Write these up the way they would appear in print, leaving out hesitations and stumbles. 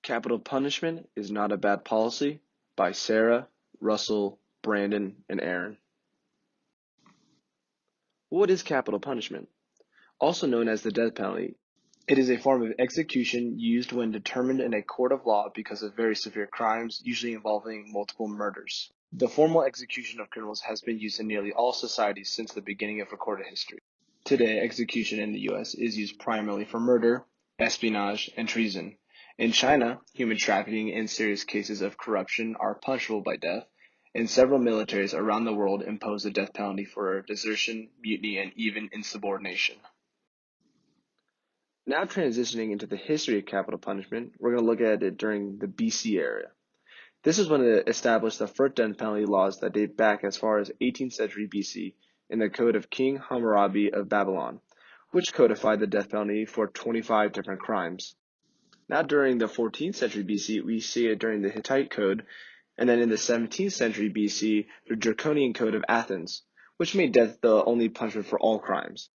Capital Punishment is Not a Bad Policy by Sarah, Russell, Brandon, and Aaron. What is capital punishment? Also known as the death penalty, it is a form of execution used when determined in a court of law because of very severe crimes, usually involving multiple murders. The formal execution of criminals has been used in nearly all societies since the beginning of recorded history. Today, execution in the U.S. is used primarily for murder, espionage, and treason. In China, human trafficking and serious cases of corruption are punishable by death, and several militaries around the world impose the death penalty for desertion, mutiny, and even insubordination. Now transitioning into the history of capital punishment, we're going to look at it during the BC era. This is when it established the first death penalty laws that date back as far as 18th century BC in the Code of King Hammurabi of Babylon, which codified the death penalty for 25 different crimes. Now during the 14th century BC, we see it during the Hittite Code, and then in the 17th century BC, the Draconian Code of Athens, which made death the only punishment for all crimes.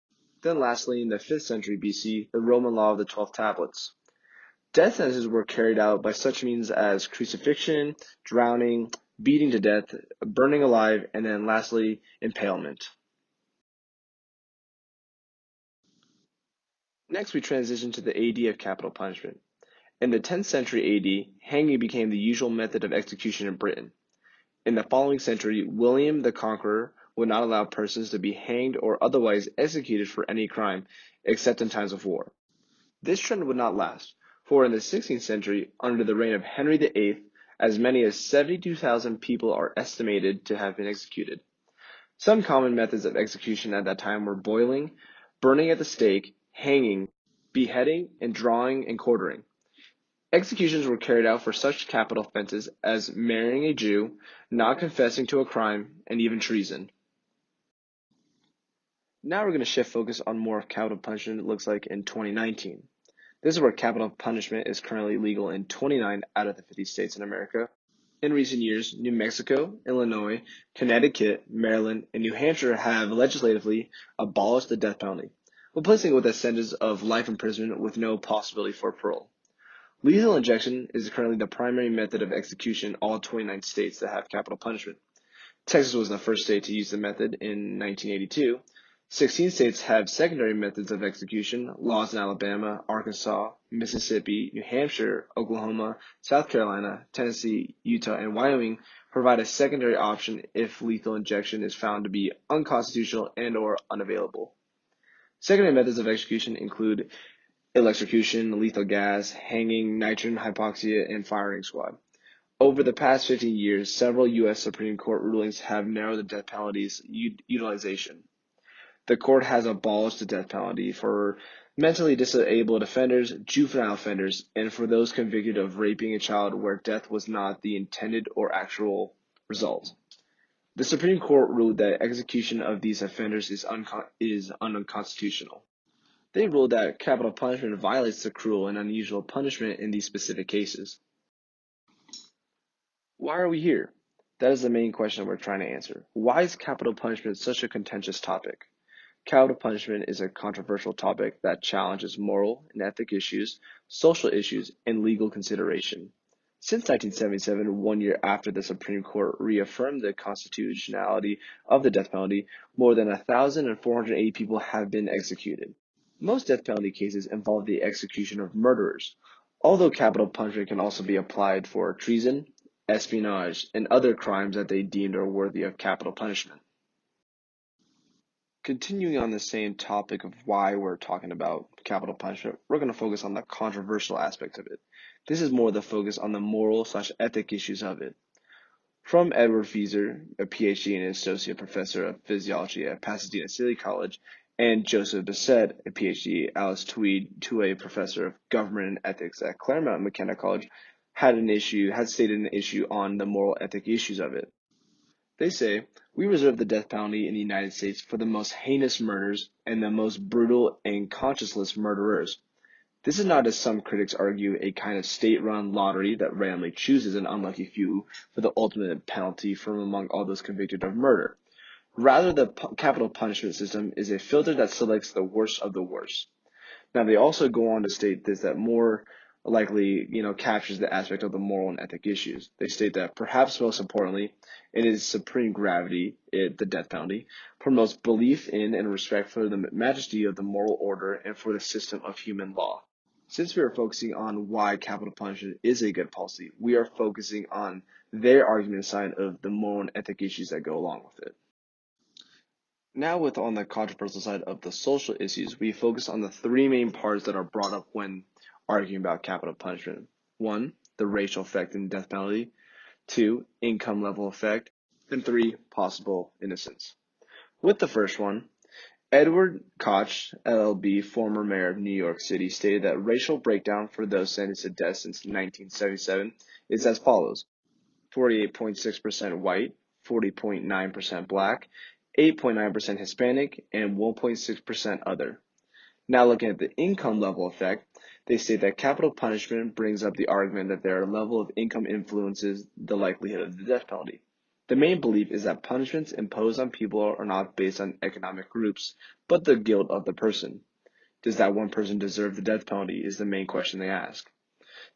Then lastly, in the 5th century BC, the Roman Law of the 12 Tablets. Death sentences were carried out by such means as crucifixion, drowning, beating to death, burning alive, and then lastly, impalement. Next, we transition to the AD of capital punishment. In the 10th century AD, hanging became the usual method of execution in Britain. In the following century, William the Conqueror would not allow persons to be hanged or otherwise executed for any crime, except in times of war. This trend would not last, for in the 16th century, under the reign of Henry VIII, as many as 72,000 people are estimated to have been executed. Some common methods of execution at that time were boiling, burning at the stake, hanging, beheading, and drawing and quartering. Executions were carried out for such capital offenses as marrying a Jew, not confessing to a crime, and even treason. Now we're going to shift focus on more of capital punishment looks like in 2019. This is where capital punishment is currently legal in 29 out of the 50 states in America. In recent years, New Mexico, Illinois, Connecticut, Maryland, and New Hampshire have legislatively abolished the death penalty, replacing it with a sentence of life imprisonment with no possibility for parole. Lethal injection is currently the primary method of execution in all 29 states that have capital punishment. Texas was the first state to use the method in 1982. 16 states have secondary methods of execution. Laws in Alabama, Arkansas, Mississippi, New Hampshire, Oklahoma, South Carolina, Tennessee, Utah, and Wyoming provide a secondary option if lethal injection is found to be unconstitutional and/or unavailable. Secondary methods of execution include electrocution, lethal gas, hanging, nitrogen hypoxia, and firing squad. Over the past 15 years, several U.S. Supreme Court rulings have narrowed the death penalty's utilization. The court has abolished the death penalty for mentally disabled offenders, juvenile offenders, and for those convicted of raping a child where death was not the intended or actual result. The Supreme Court ruled that execution of these offenders is unconstitutional. They ruled that capital punishment violates the cruel and unusual punishment in these specific cases. Why are we here? That is the main question we're trying to answer. Why is capital punishment such a contentious topic? Capital punishment is a controversial topic that challenges moral and ethic issues, social issues, and legal consideration. Since 1977, 1 year after the Supreme Court reaffirmed the constitutionality of the death penalty, more than 1,480 people have been executed. Most death penalty cases involve the execution of murderers, although capital punishment can also be applied for treason, espionage, and other crimes that they deemed are worthy of capital punishment. Continuing on the same topic of why we're talking about capital punishment, we're going to focus on the controversial aspect of it. This is more the focus on the moral/ethic issues of it. From Edward Fieser, a PhD and associate professor of physiology at Pasadena City College, and Joseph Bissett, a PhD, Alice Tweed, a professor of government and ethics at Claremont McKenna College, had stated an issue on the moral ethic issues of it. They say, we reserve the death penalty in the United States for the most heinous murders and the most brutal and conscienceless murderers. This is not, as some critics argue, a kind of state-run lottery that randomly chooses an unlucky few for the ultimate penalty from among all those convicted of murder. Rather, the capital punishment system is a filter that selects the worst of the worst. Now, they also go on to state this, that more likely, captures the aspect of the moral and ethic issues. They state that perhaps most importantly, in its supreme gravity, the death penalty, promotes belief in and respect for the majesty of the moral order and for the system of human law. Since we are focusing on why capital punishment is a good policy, we are focusing on their argument side of the moral and ethic issues that go along with it. Now, with on the controversial side of the social issues, we focus on the three main parts that are brought up when arguing about capital punishment. One, the racial effect in the death penalty. Two, income level effect. And three, possible innocence. With the first one, Edward Koch, LLB, former mayor of New York City, stated that racial breakdown for those sentenced to death since 1977 is as follows: 48.6% white, 40.9% black, 8.9% Hispanic, and 1.6% other. Now looking at the income level effect, they state that capital punishment brings up the argument that their level of income influences the likelihood of the death penalty. The main belief is that punishments imposed on people are not based on economic groups, but the guilt of the person. Does that one person deserve the death penalty is the main question they ask.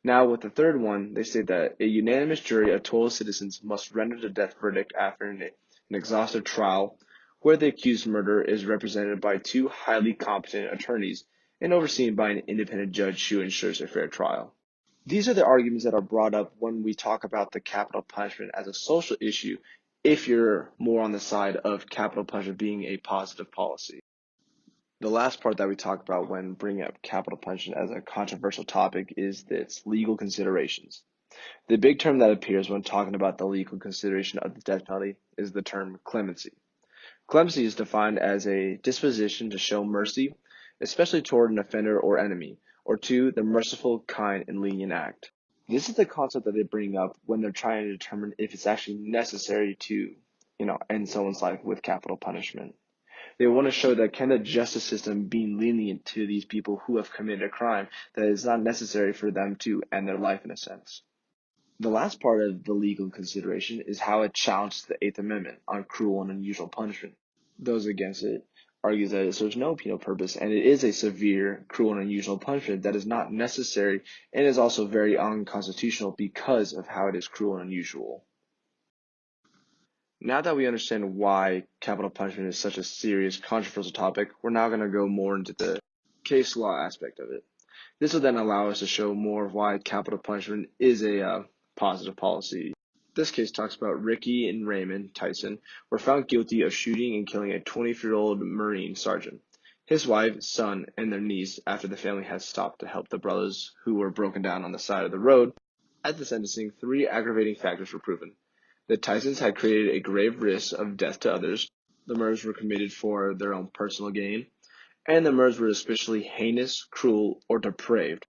Now, with the third one, they state that a unanimous jury of total citizens must render the death verdict after an exhaustive trial where the accused murderer is represented by two highly competent attorneys and overseen by an independent judge who ensures a fair trial. These are the arguments that are brought up when we talk about the capital punishment as a social issue, if you're more on the side of capital punishment being a positive policy. The last part that we talk about when bringing up capital punishment as a controversial topic is its legal considerations. The big term that appears when talking about the legal consideration of the death penalty is the term clemency. Clemency is defined as a disposition to show mercy, especially toward an offender or enemy, or two, the merciful, kind, and lenient act. This is the concept that they bring up when they're trying to determine if it's actually necessary to, end someone's life with capital punishment. They want to show that can the justice system be lenient to these people who have committed a crime that is not necessary for them to end their life in a sense. The last part of the legal consideration is how it challenges the Eighth Amendment on cruel and unusual punishment. Those against it argues that it serves no penal purpose and it is a severe, cruel, and unusual punishment that is not necessary and is also very unconstitutional because of how it is cruel and unusual. Now that we understand why capital punishment is such a serious, controversial topic, we're now going to go more into the case law aspect of it. This will then allow us to show more of why capital punishment is a positive policy. This case talks about Ricky and Raymond Tyson were found guilty of shooting and killing a 24-year-old Marine sergeant, his wife, son, and their niece after the family had stopped to help the brothers who were broken down on the side of the road. At the sentencing, three aggravating factors were proven. The Tysons had created a grave risk of death to others, the murders were committed for their own personal gain, and the murders were especially heinous, cruel, or depraved.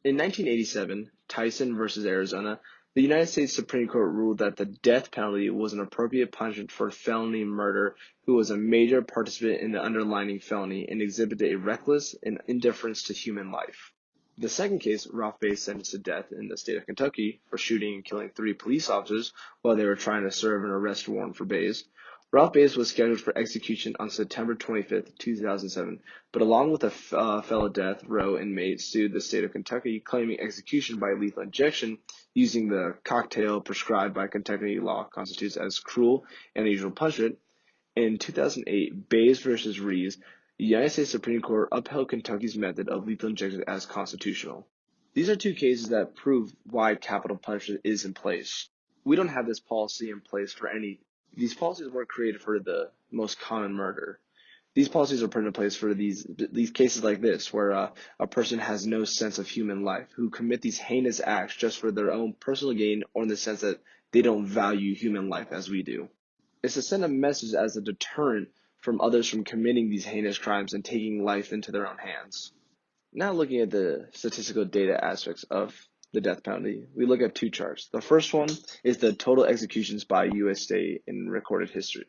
In 1987, Tyson versus Arizona, the United States Supreme Court ruled that the death penalty was an appropriate punishment for felony murder who was a major participant in the underlying felony and exhibited a reckless and indifference to human life. The second case, Ralph Bays sentenced to death in the state of Kentucky for shooting and killing three police officers while they were trying to serve an arrest warrant for Bays. Ralph Bays was scheduled for execution on September 25, 2007, but along with a fellow death row inmate sued the state of Kentucky, claiming execution by lethal injection using the cocktail prescribed by Kentucky law constitutes as cruel and unusual punishment. In 2008, Bays versus Reeves, the United States Supreme Court upheld Kentucky's method of lethal injection as constitutional. These are two cases that prove why capital punishment is in place. We don't have this policy in place for any. These policies weren't created for the most common murder. These policies are put in place for these cases like this, where a person has no sense of human life, who commit these heinous acts just for their own personal gain or in the sense that they don't value human life as we do. It's to send a message as a deterrent from others from committing these heinous crimes and taking life into their own hands. Now looking at the statistical data aspects of the death penalty, we look at two charts. The first one is the total executions by U.S. state in recorded history.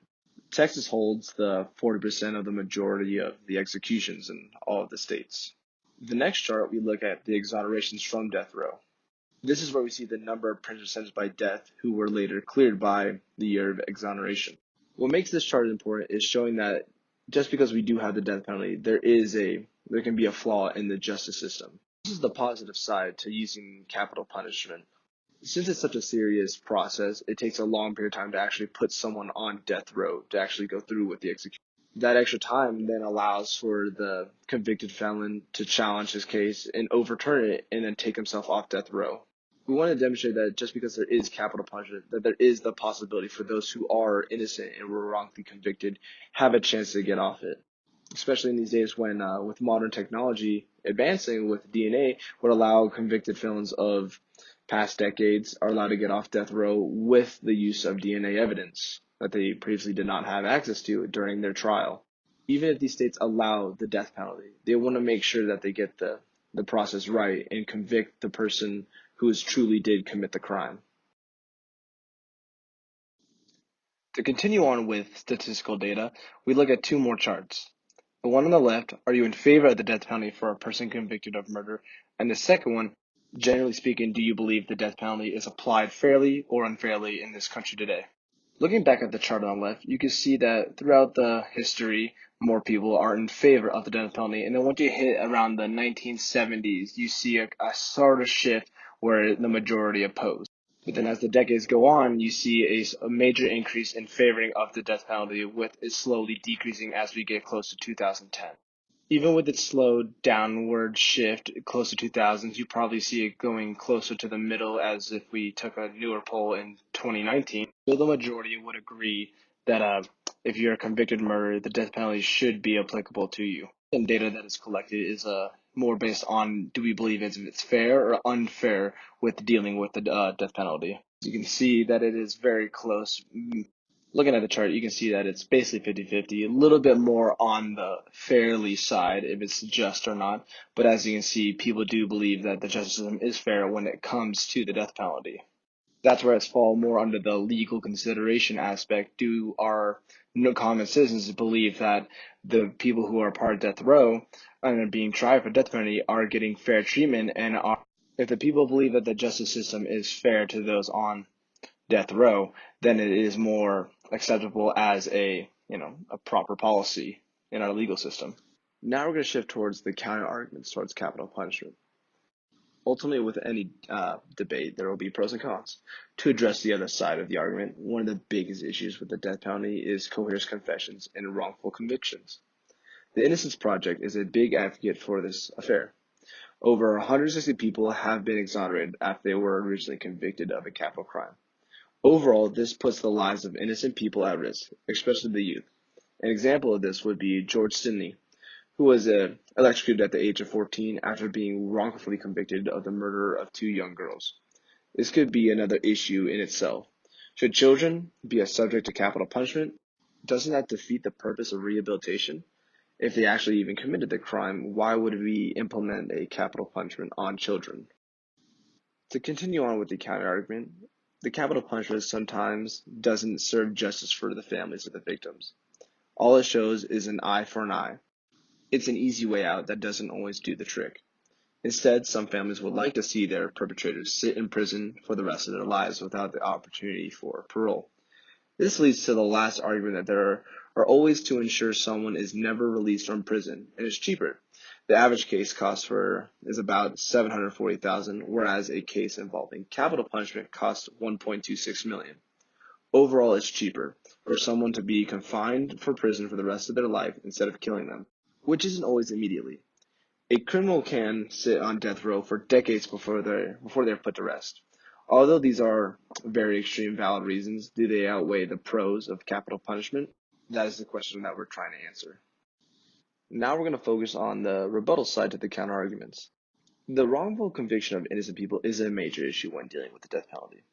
Texas holds the 40% of the majority of the executions in all of the states. The next chart, we look at the exonerations from death row. This is where we see the number of prisoners sentenced by death who were later cleared by the year of exoneration. What makes this chart important is showing that just because we do have the death penalty, there can be a flaw in the justice system. This is the positive side to using capital punishment. Since it's such a serious process, it takes a long period of time to actually put someone on death row to actually go through with the execution. That extra time then allows for the convicted felon to challenge his case and overturn it and then take himself off death row. We want to demonstrate that just because there is capital punishment, that there is the possibility for those who are innocent and were wrongfully convicted have a chance to get off it. Especially in these days when, with modern technology advancing with DNA, would allow convicted felons of past decades are allowed to get off death row with the use of DNA evidence that they previously did not have access to during their trial. Even if these states allow the death penalty, they want to make sure that they get the process right and convict the person who truly did commit the crime. To continue on with statistical data, we look at two more charts. The one on the left, are you in favor of the death penalty for a person convicted of murder? And the second one, generally speaking, do you believe the death penalty is applied fairly or unfairly in this country today? Looking back at the chart on the left, you can see that throughout the history, more people are in favor of the death penalty. And then once you hit around the 1970s, you see a sort of shift where the majority oppose. But then as the decades go on, you see a major increase in favoring of the death penalty, with it slowly decreasing as we get close to 2010. Even with its slow downward shift close to 2000s, you probably see it going closer to the middle as if we took a newer poll in 2019. So the majority would agree that if you're a convicted murderer, the death penalty should be applicable to you. And data that is collected is more based on do we believe it's fair or unfair with dealing with the death penalty. You can see that it is very close. Looking at the chart, you can see that it's basically 50-50, a little bit more on the fairly side if it's just or not. But as you can see, people do believe that the justice system is fair when it comes to the death penalty. That's where it's fall more under the legal consideration aspect. Do our common citizens believe that the people who are part of death row and are being tried for death penalty are getting fair treatment? And if the people believe that the justice system is fair to those on death row, then it is more acceptable as a proper policy in our legal system. Now we're going to shift towards the counter arguments towards capital punishment. Ultimately, with any debate, there will be pros and cons. To address the other side of the argument, one of the biggest issues with the death penalty is coerced confessions and wrongful convictions. The Innocence Project is a big advocate for this affair. Over 160 people have been exonerated after they were originally convicted of a capital crime. Overall, this puts the lives of innocent people at risk, especially the youth. An example of this would be George Sidney, who was electrocuted at the age of 14 after being wrongfully convicted of the murder of two young girls. This could be another issue in itself. Should children be a subject to capital punishment? Doesn't that defeat the purpose of rehabilitation? If they actually even committed the crime, why would we implement a capital punishment on children? To continue on with the counter-argument, the capital punishment sometimes doesn't serve justice for the families of the victims. All it shows is an eye for an eye. It's an easy way out that doesn't always do the trick. Instead, some families would like to see their perpetrators sit in prison for the rest of their lives without the opportunity for parole. This leads to the last argument that there are always to ensure someone is never released from prison and is cheaper. The average case cost is about $740,000, whereas a case involving capital punishment costs $1.26 million. Overall, it's cheaper for someone to be confined for prison for the rest of their life instead of killing them, which isn't always immediately. A criminal can sit on death row for decades before they're put to rest. Although these are very extreme valid reasons, do they outweigh the pros of capital punishment? That is the question that we're trying to answer. Now we're going to focus on the rebuttal side to the counterarguments. The wrongful conviction of innocent people is a major issue when dealing with the death penalty.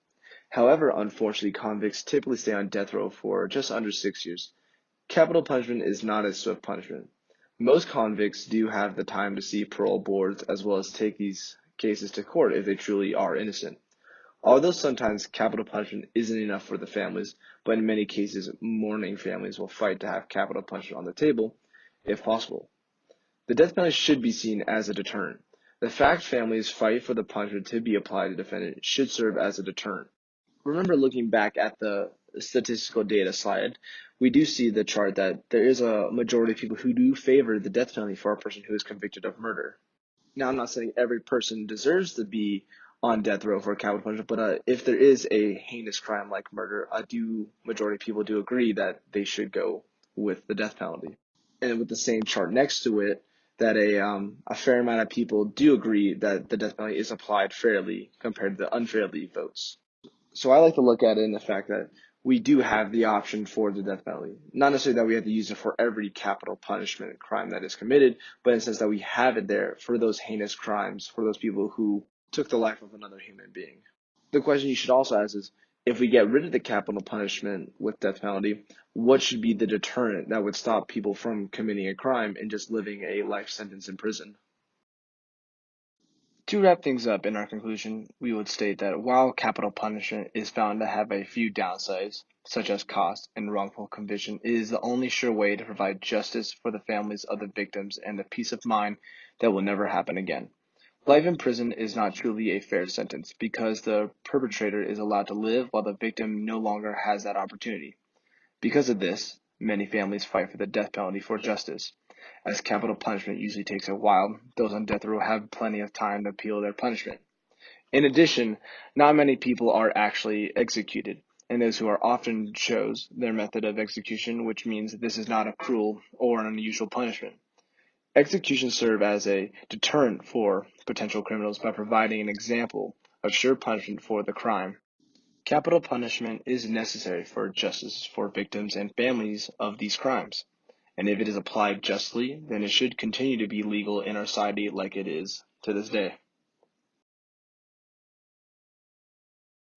However, unfortunately, convicts typically stay on death row for just under 6 years. Capital punishment is not a swift punishment. Most convicts do have the time to see parole boards as well as take these cases to court if they truly are innocent. Although sometimes capital punishment isn't enough for the families, but in many cases, mourning families will fight to have capital punishment on the table, if possible. The death penalty should be seen as a deterrent. The fact families fight for the punishment to be applied to defendant should serve as a deterrent. Remember, looking back at the statistical data slide, we do see the chart that there is a majority of people who do favor the death penalty for a person who is convicted of murder. Now, I'm not saying every person deserves to be on death row for capital punishment, but if there is a heinous crime like murder, majority of people do agree that they should go with the death penalty. And with the same chart next to it, that a fair amount of people do agree that the death penalty is applied fairly compared to the unfairly votes. So I like to look at it in the fact that we do have the option for the death penalty. Not necessarily that we have to use it for every capital punishment crime that is committed, but in the sense that we have it there for those heinous crimes, for those people who took the life of another human being. The question you should also ask is, if we get rid of the capital punishment with death penalty, what should be the deterrent that would stop people from committing a crime and just living a life sentence in prison? To wrap things up in our conclusion, we would state that while capital punishment is found to have a few downsides, such as cost and wrongful conviction, it is the only sure way to provide justice for the families of the victims and the peace of mind that will never happen again. Life in prison is not truly a fair sentence because the perpetrator is allowed to live while the victim no longer has that opportunity. Because of this, many families fight for the death penalty for justice. As capital punishment usually takes a while, those on death row have plenty of time to appeal their punishment. In addition, not many people are actually executed, and those who are often chose their method of execution, which means this is not a cruel or an unusual punishment. Executions serve as a deterrent for potential criminals by providing an example of sure punishment for the crime. Capital punishment is necessary for justice for victims and families of these crimes, and if it is applied justly, then it should continue to be legal in our society like it is to this day.